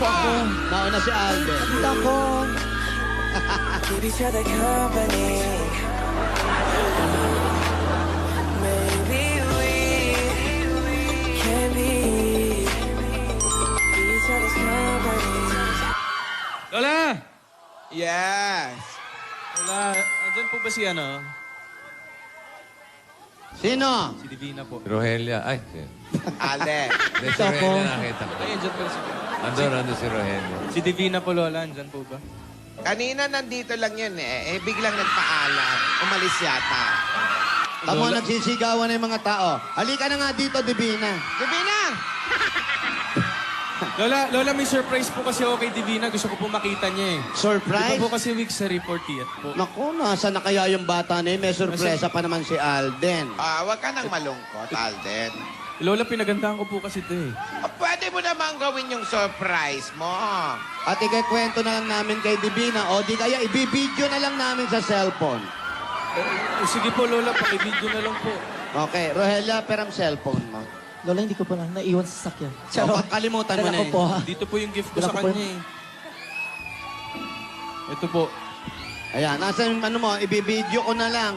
po ako. Nauna si Alden. Dito ako. Keep each other company. Maybe we can be each other's company. Lola! Yes. Lola, andyan po ba si ano? Sino? Si Divina po. Rogelia. Ay, Alden. hindi si Rogelia nakita ko. Ay, andyan po si Andun si Rogelia. Si Divina po, Lola. Andyan po ba? Kanina nandito lang yun eh. Biglang nagpaalam. Umalis yata. Tamo, Lola. nagsisigawan na yung mga tao. Halika na nga dito, Divina. Divina! Lola, may surprise po kasi ako kay Divina. Gusto ko po makita niya eh. Surprise? Di ba po kasi week sa 40th po. Naku, nasa na kaya yung bata na yun? May sorpresa pa naman si Alden. Huwag ka nang malungkot, Alden. Lola, pinagandahan ko po kasi ito eh. Pwede mo naman gawin yung surprise mo. At ikikwento na lang namin kay Divina o di kaya ibibideo na lang namin sa cellphone. Sige po, Lola. Pakibidyo na lang po. Okay, Rogelia, perang cellphone mo. Lola, hindi ko pa na naiwan sa sakyan. O, kalimutan mo Dala na ko eh. po, ha? Dito po yung gift ko Dala sa ko po kanya eh. Ito po. Ayan, nasa ano mo, ibibideo ko na lang.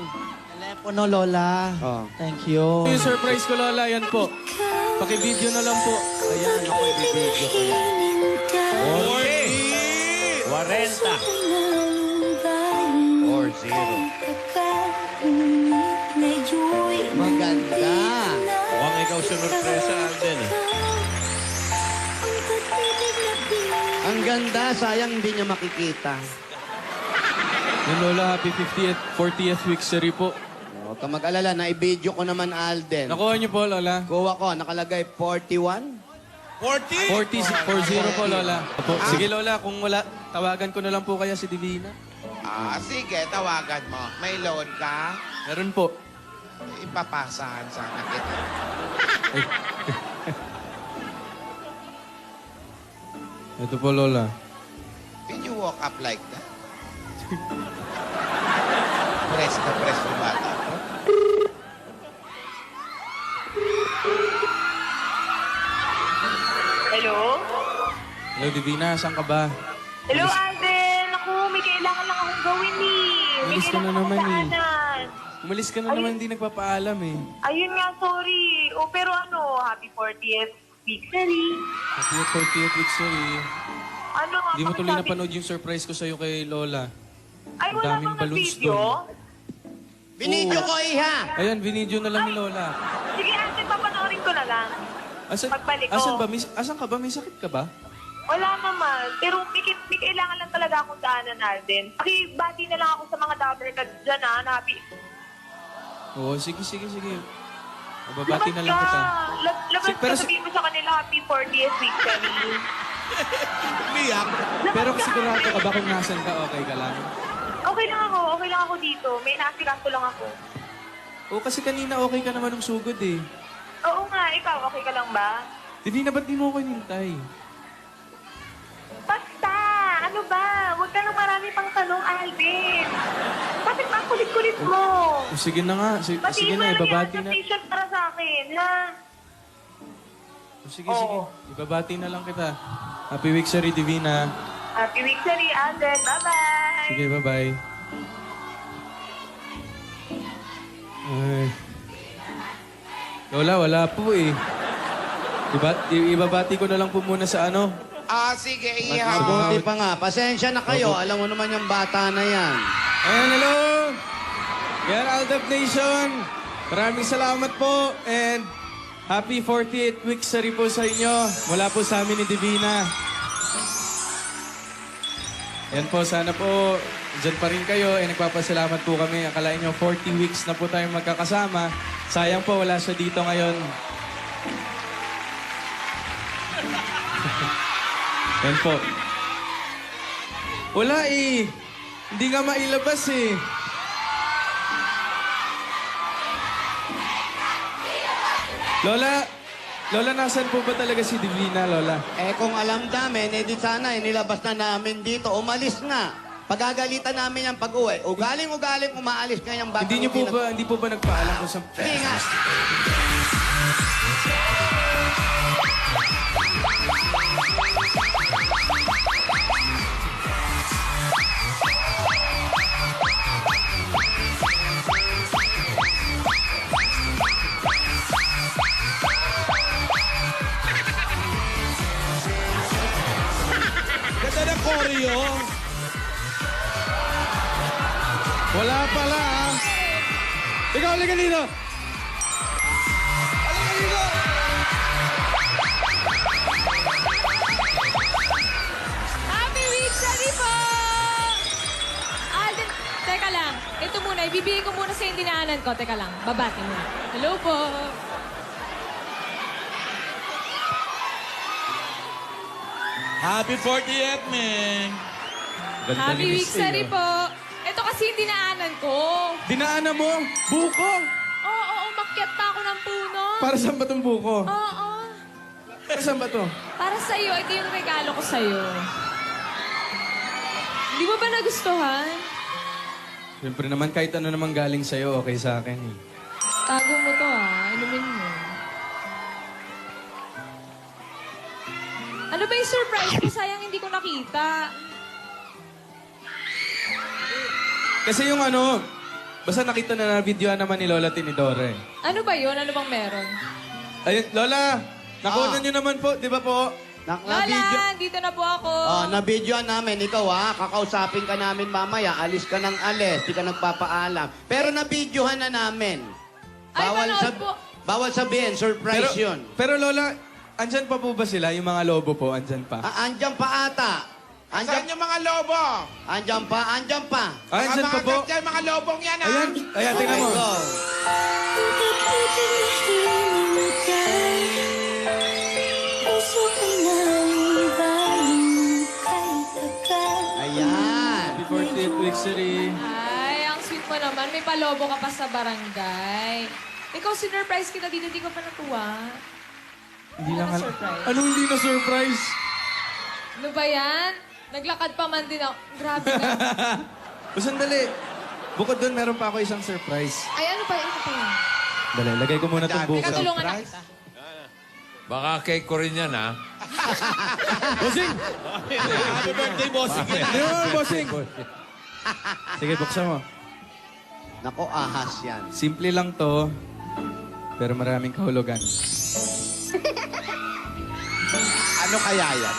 Telepono, Lola. Oh. Thank you. Yung surprise ko, Lola. Yan po. Pakibidyo na lang po. Ayan, ako ibibideo ko yan. 40. Maganda. Mukhang ikaw sunurpresa, Alden. Ang ganda, sayang hindi niya makikita. Yan, Lola. Happy 50th, 40th week sorry po. Huwag ka mag-alala, na-ibideo ko naman Alden. Nakuha niyo po, Lola. Kuha ko, nakalagay 41. 40 po, Lola. Opo. Sige, Lola. Kung wala, tawagan ko na lang po kaya si Divina. Sige, tawagan mo. May load ka? Meron po. Ipapasahan sana kita. Ito po, Lola. Did you walk up like that? Press na press yung bata. Hello? Hello, Divina. Saan ka ba? Hello, Alden! Ako, may kailangan lang akong gawin eh. May Umalis ka na kailangan akong naman eh. daanan. Umalis ka na naman, hindi nagpapaalam eh. Ayun nga, sorry. Pero happy 40th week, sorry. Happy 40th week, sorry. Ano nga, Hindi mo tuloy pakisabi- napanood yung surprise ko sa'yo kay Lola. Ay, Ang wala daming bang balloons video? doon. Binidyo ko, iha! Ayan, binidyo na lang ni Lola. Sige, Alden, papanoorin ko na lang. Asan, Pagbalik ko. asan ba? Asan ka ba? May sakit ka ba? Wala naman. Pero may kailangan lang talaga akong daanan, Alden. Pakibati na lang ako sa mga dabber ka dyan, ha? Na happy. Oo, sige. Mababati na lang kita. Labas Sige, pero ka, sabihin mo sa kanila happy 40th week, sorry. Pero sigurado ka ba kung nasan ka, okay ka lang? Okay lang ako dito. May naasikaso lang ako. Oo, kasi kanina okay ka naman ng sugod eh. Oo nga, ikaw, okay ka lang ba? Divina, ba't di mo ako hinintay? Basta! Ano ba? Huwag ka nang marami pang tanong, Alvin. Bakit ba ang kulit-kulit mo? Oh, sige na nga. Sige Batiin mo na, lang ibabati yan na. sa t-shirt para sa akin, ha? Oh, sige. Ibabati na lang kita. Happy week, sorry, Divina. Happy week, sorry, Alden. Bye-bye! Sige, bye-bye. Ay. Lola, wala po eh. Ibabati ko na lang po muna sa ano. Sige, Mas iha. mabuti pa nga. Pasensya na kayo. Alam mo naman yung bata na yan. Ayan, hello! Yan, Aldab Nation. Maraming salamat po. And happy 48th week sorry po sa inyo. Mula po sa amin ni Divina. Yan po, sana po dyan pa rin kayo. Nagpapasalamat po kami. Akalain nyo, 40 weeks na po tayong magkakasama. Sayang po, wala siya dito ngayon. Yan po. Wala eh. Hindi nga mailabas eh. Lola, nasan po ba talaga si Divina, Lola? Kung alam namin, di sana, nilabas na namin dito. Umalis nga. Pagagalitan namin yung pag-uwi. Ugaling umaalis nga yung bata. Hindi po ba nagpaalam kung sa... Hindi nga. choreo. Wala pala, ha? Ikaw, halika dito. Halika dito. Happy week, Sally po! Alden, teka lang. Ito muna, ibibigay ko muna sa yung dinaanan ko. Teka lang, babati mo. Hello po. Happy 40th, man! Happy week, Sally po. Ito kasi yung dinaanan ko. Dinaanan mo? Buko. Oo, umakyat pa ako ng puno. Para saan ba itong buko? Oo. Para saan ba ito? Para sa'yo, ito yung regalo ko sa'yo. Hindi mo ba nagustuhan? Siyempre naman, kahit ano naman galing sa'yo, okay sa akin. Eh. Tago mo to inumin mo. Ano ba yung surprise ko? Sayang hindi ko nakita. Kasi yung ano, basta nakita na videoan naman ni Lola Tinidora eh. Ano ba yun? Ano bang meron? Ayun, Lola, nakuha nyo naman po, di ba po? Na-video. Lola, dito na po ako. Na-videoan namin. Ikaw kakausapin ka namin mamaya. Alis ka ng alis. Di ka nagpapaalam. Pero na-videohan na namin. Ay, manood po. Bawal sabihin, surprise yun. Pero Lola, andyan pa po ba sila? Yung mga lobo po, andyan pa? Andyan pa ata. Saan yung mga lobo? Andyan pa. Ah, andyan pa mga po? ganyan, mga lobong yan, ha? Ayan, tingnan mo. Go. Ayan. Happy 40th week, Siri. Ay, ang sweet mo naman. May palobo ka pa sa barangay. Ikaw, sinurprise kita dito. Di ka pa natuwa. Hindi lang Ano surprise? Anong hindi na surprise? Ano ba yan? Naglakad pa man din ako. Grabe ka. O sandali. Bukod doon, meron pa ako isang surprise. Ay, ano pa? Ano pa yan? Dali, lagay ko muna itong buko. Katulungan na kita. Baka cake ko rin yan, ha? Bossing! Happy birthday, bossing! Hindi mo, bossing! Sige, buksan mo. Nako, ahas yan. Simple lang to, pero maraming kahulugan. Ano kaya yan?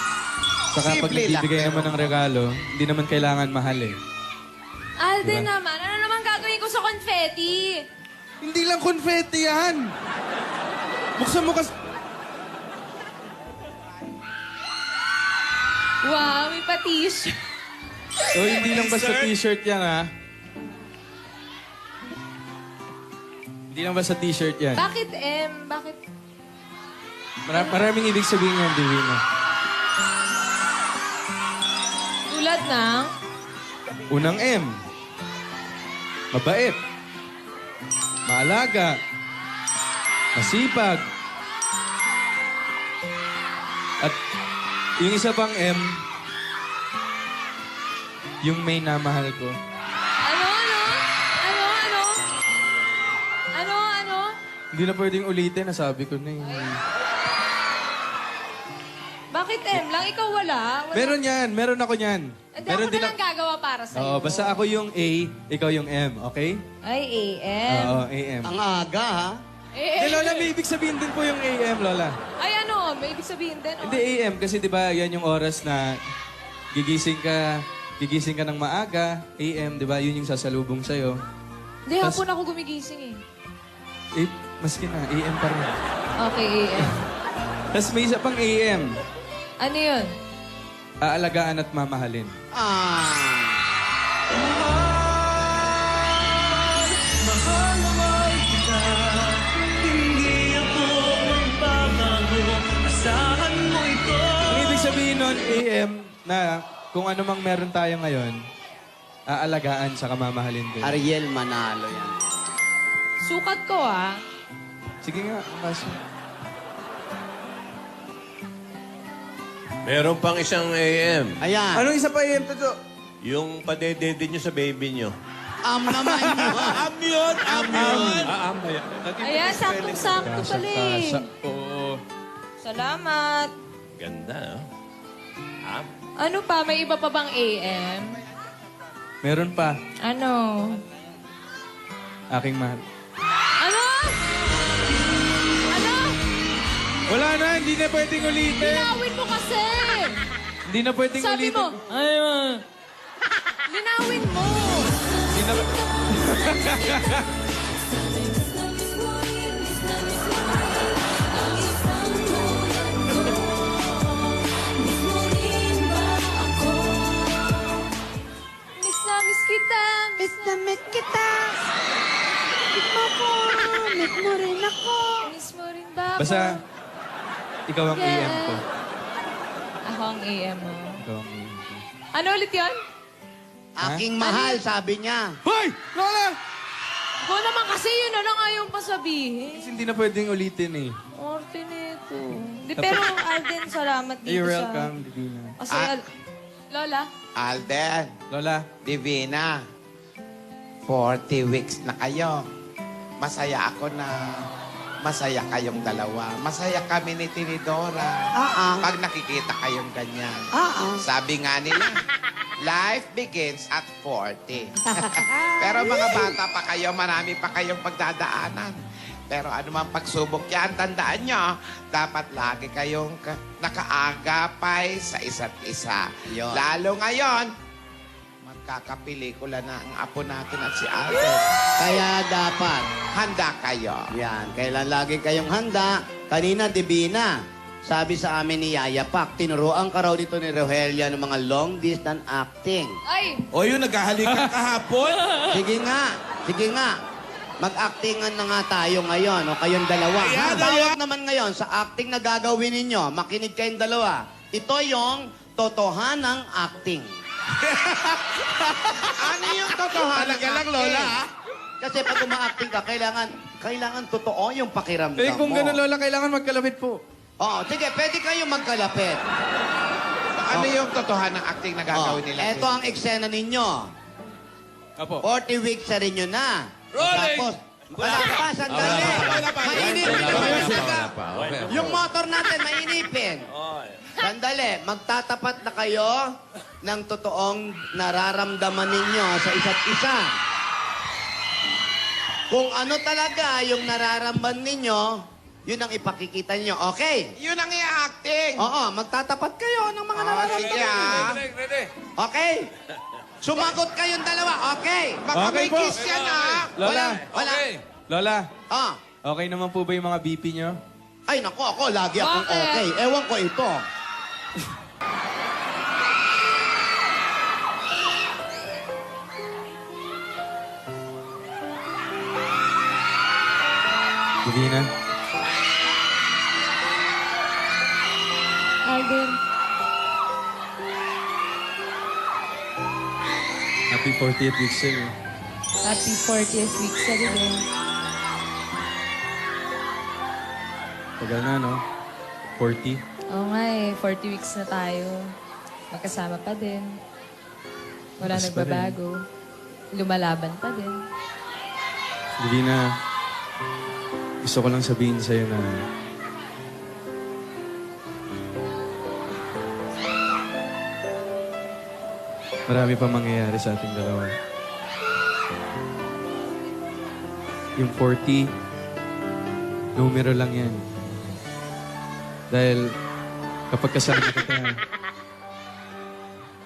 Saka pag Simple lang, nagbibigay naman ng regalo, hindi naman kailangan mahal eh. Alden naman, ano naman gagawin ko sa confetti? Hindi lang confetti yan! Buksan mo kasi... Wow, may pa-t-shirt. O, hindi lang basta t-shirt yan, ha? Hindi lang basta t-shirt yan. Bakit M? Bakit? Maraming ibig sabihin yan, Divina. Tulad ng... Unang M. Mabait. Maalaga. Masipag. At yung isa pang M, yung may namahal ko. Ano? Hindi na pwedeng ulitin, nasabi ko na yun. Bakit M lang? Ikaw wala? Meron yan, meron ako yan. Hindi ako na lang gagawa para sa'yo. Oo, basta ako yung A, ikaw yung M, okay? Ay, AM. Oo, AM. Ang aga, ha? Hindi, Lola, may ibig sabihin din po yung AM, Lola. Ay, ano? May ibig sabihin din? Hindi, AM, kasi di ba yan yung oras na gigising ka ng maaga, AM, di ba? Yun yung sasalubong sa'yo. Hindi, hapon ako gumigising eh. Maski na, AM pa rin. Okay, AM. Tapos may isa pang AM, Ano yun? aalagaan at mamahalin. Ang ibig sabihin nun, AM, na kung ano mang meron tayo ngayon, aalagaan sa kamamahalin din. Ariel Manalo yan. Sukat ko Sige nga, kaso. Meron pang isang AM. Ayan. Anong isa pa AM to? Yung padedede nyo sa baby nyo. Naman yun. Am ba yan? Ayan, saktong-sakto pala eh. Oo. Salamat. Ganda, no? Ano pa? May iba pa bang AM? Meron pa, Ano? aking mahal. Ano? Ano? Wala na, hindi na pwedeng ulitin. Tinawin mo kasi! Hindi na pwedeng Sabi ulitin. mo, ay, linawin mo. Hindi na... Miss na miss kita. Miss na miss kita. Miss mo ko. Miss mo rin ako. Miss mo rin ba ako? Basta, ikaw ang Yeah. AM ko. Ako ang AM mo. Ikaw ang AM ko. Ano ulit yun? Aking mahal, sabi niya. Hoy! Lola! Ko naman kasi yun na lang ayaw pa sabihin. Kasi hindi na pwedeng ulitin eh. Orte nito. Di, pero Alden, salamat dito You're sa... welcome, Divina. Kasi, Lola, Alden, Lola, Divina, 40 weeks na kayo. Masaya ako na masaya kayong dalawa. Masaya kami ni Tinidora. Pag nakikita kayong ganyan. Sabi nga nila, life begins at 40. Pero mga bata pa kayo, marami pa kayong pagdadaanan. Pero anumang pagsubok yan, tandaan nyo, dapat lagi kayong nakaagapay sa isa't isa. Yun. Lalo ngayon, magkakapelikula na ang apo natin at si Alden. Kaya dapat, Handa kayo. yan, kailan lagi kayong handa. Kanina, Divina, sabi sa amin ni Yaya Pak, tinuruan ka raw dito ni Rogelia ng mga long distance acting. ay, O yun, naghahalikan kahapon. Sige nga. Mag-actingan na nga tayo ngayon, o kayong dalawa. Tawag naman ngayon sa acting na gagawin ninyo. Makinig kayong dalawa. Ito yung totohanang acting. Ano yung totohanan? Talaga lang, Lola, ha? Kasi pag uma-acting ka, kailangan totoo yung pakiramdam eh kung mo. gano'n Lola, kailangan magkalapit po. Oo, sige, pwede kayo magkalapit. Ano yung totohanan ng acting na gagawin nila? Ito ang eksena ninyo. Apo. 40 weeks sa rinyo na. Tapos, wala pa, sandali. Mainipin Wala naman pa, yung wala taga. pa. Okay. Yung motor natin, mainipin. Sandali, magtatapat na kayo ng totoong nararamdaman ninyo sa isa't isa. Kung ano talaga yung nararamdaman ninyo, yun ang ipakikita ninyo. Okay? Yun ang i-acting. Oo, magtatapat kayo ng mga Sige, nararamdaman. ah. Okay? Sumagot kayong dalawa. Okay? Baka Okay may po. kiss yan, ah. Lola, Wala. Lola, Ah. okay naman po ba yung mga BP nyo? Ay, naku, ako, lagi akong Bakit? okay. Ewan ko ito. Divina, Alden, happy 40th week sa'yo. happy 40th week sa din. Tagal na, no? 40. Oo nga eh, 40 weeks na tayo. Magkasama pa din. Wala Mas pa nagbabago. Lumalaban pa din. Divina, gusto ko lang sabihin sa'yo na marami pa mangyayari sa ating dalawa. Yung 40, numero lang yan. Dahil kapag kasama kita,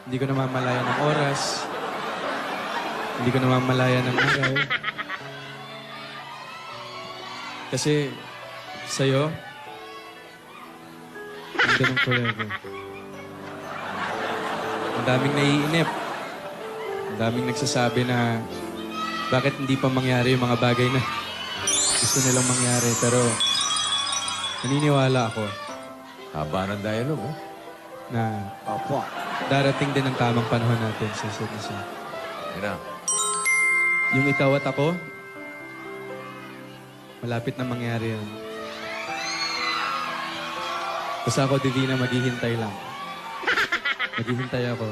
hindi ko namamalayan ng oras, hindi ko namamalayan ng araw. Kasi sa'yo, hindi ng forever. Ang daming naiinip. Ang daming nagsasabi na bakit hindi pa mangyari yung mga bagay na gusto nilang mangyari. Pero naniniwala ako Haba ng dialogue, oh. na Opo. darating din ang tamang panahon natin sa isa't isa. Yun na. Yung ikaw at ako, malapit na mangyari yan. Basta ako, Divina, maghihintay lang. Maghihintay ako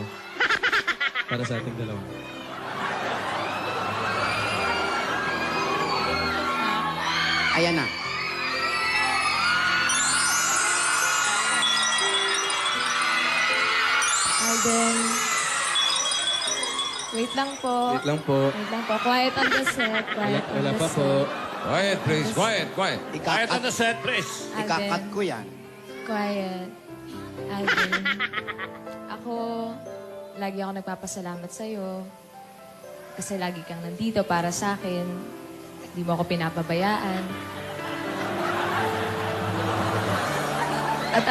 para sa ating dalawa. Ayan na. Alden, wait lang po. Wait lang po. Wait lang po. Quiet on the set. Quiet on Wala the pa set. po. Quiet, please. Quiet. Quiet on the set, please. Ikakat ko yan. Quiet. Alden. lagi ako nagpapasalamat sa'yo. Kasi lagi kang nandito para sa akin. Hindi mo ako pinapabayaan. At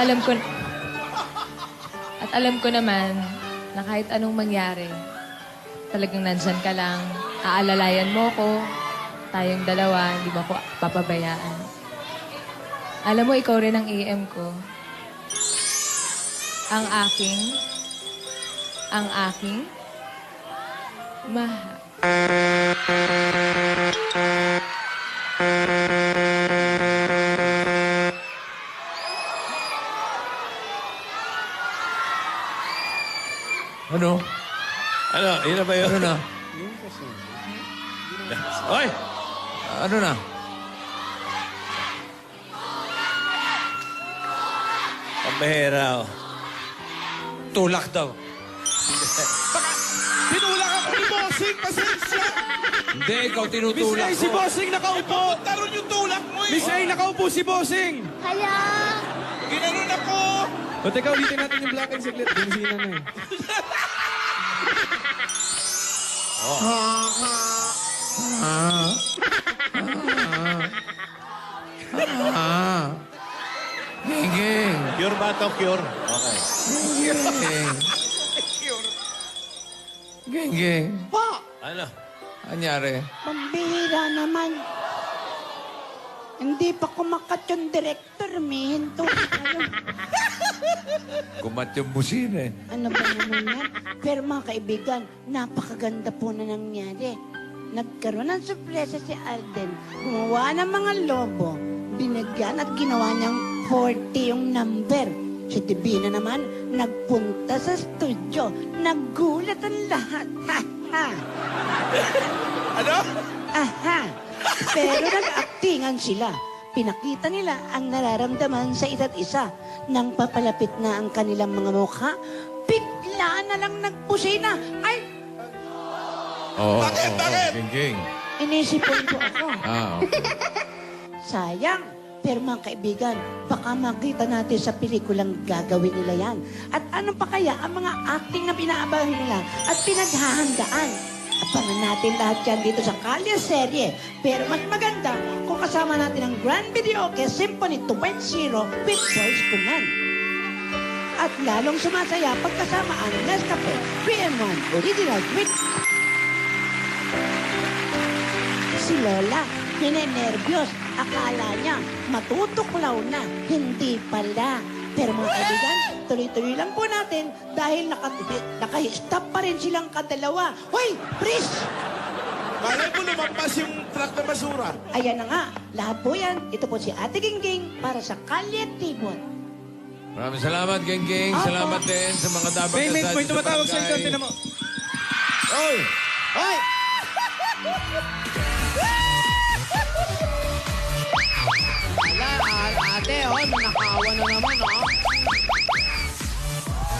alam ko naman na kahit anong mangyari, talagang nandyan ka lang. Aalalayan mo ko. Tayong dalawa, hindi mo ako papabayaan. Alam mo, ikaw rin ang AM ko. Ang aking mahal. Ano? Ano, yun na ba yun? Ano na? Hoy! Ano na? Pambihira, oh. Tulak daw. Tinulak ako ni Bossing! Pasensya! Hindi, ikaw Miss tinutulak A, si ko. Bossing nakaupo! Taron yung tulak mo eh! Miss A, nakaupo si Bossing! Hala! Ginanon ako! O teka, ulitin natin yung black and saglit. Binisina na eh. Geng. Cure ba to? Cure? Okay. Geng. Po, Ano? Anyari? Pambihira naman. Hindi pa kumakat yung director, may hinto. Kumat yung busina eh. Ano ba naman yan? Pero mga kaibigan, napakaganda po na nangyari. Nagkaroon ng sorpresa si Alden. Gumawa ng mga lobo. Binigyan at ginawa niyang 40 yung number. Si Divina naman, nagpunta sa studio. Nagulat ang lahat. Ha, ha. Ano? Aha! Pero nag-actingan sila. Pinakita nila ang nararamdaman sa isa't isa. Nang papalapit na ang kanilang mga mukha, bigla na lang nagpusina. Ay, Oo. Bakit? Bakit? Geng. inisipon ko ako. Okay. Sayang. Pero mga kaibigan, baka makita natin sa pelikulang gagawin nila yan. At ano pa kaya ang mga acting na pinaabahan nila at pinaghahandaan? Abangan natin lahat yan dito sa Kalye Serye. Pero mas maganda kung kasama natin ang Grand Videoke Symphony 2.0 with Boys Kuman. At lalong sumasaya pagkasama ang Nescafe 3-in-1 Original with si Lola. Ninenervyos. Akala niya matutuklaw na. Hindi pala. Pero mga kaibigan, tuloy-tuloy lang po natin dahil naka-stop pa rin silang kadalawa. Hoy, Pris! Malay mo lumampas yung truck na basura. Ayan na nga, lahat po yan. Ito po si Ate Gingging para sa Kalye Tibon. Maraming salamat, Geng. Opo. Salamat din sa mga dapat May tumatawag sa inyo. Tinan mo. Oy! Hoy! Ate, oh, nakaawa na naman, oh.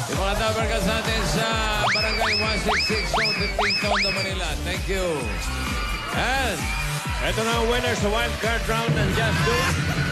Yung mga dapat natin sa Barangay 166 Zone 15 Tondo, Manila. Thank you. And Ito na ang winner sa wildcard round ng Just Do It.